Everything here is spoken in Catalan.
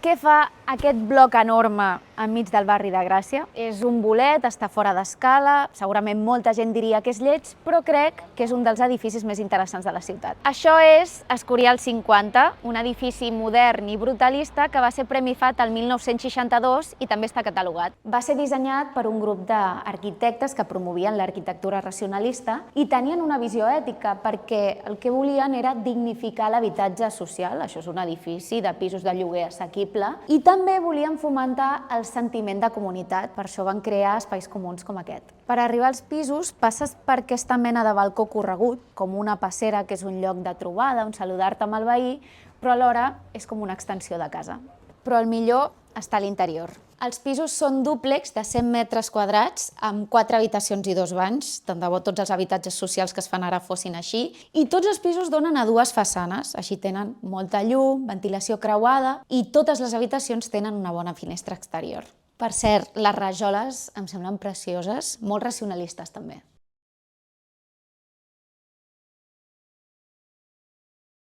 Què fa aquest bloc enorme enmig del barri de Gràcia? És un bolet, està fora d'escala, segurament molta gent diria que és lleig, però crec que és un dels edificis més interessants de la ciutat. Això és Escorial 50, un edifici modern i brutalista que va ser Premi FAT el 1962 i també està catalogat. Va ser dissenyat per un grup d'arquitectes que promovien l'arquitectura racionalista i tenien una visió ètica perquè el que volien era dignificar l'habitatge social, això és un edifici de pisos de lloguer assequible, i també volien fomentar el sentiment de comunitat, per això van crear espais comuns com aquest. Per arribar als pisos passes per aquesta mena de balcó corregut, com una passera, que és un lloc de trobada, on saludar-te amb el veí, però alhora és com una extensió de casa. Però el millor està a l'interior. Els pisos són dúplex de 100 metres quadrats amb 4 habitacions i 2 banys, tant de bo tots els habitatges socials que es fan ara fossin així, i tots els pisos donen a dues façanes, així tenen molta llum, ventilació creuada i totes les habitacions tenen una bona finestra exterior. Per cert, les rajoles em semblen precioses, molt racionalistes també.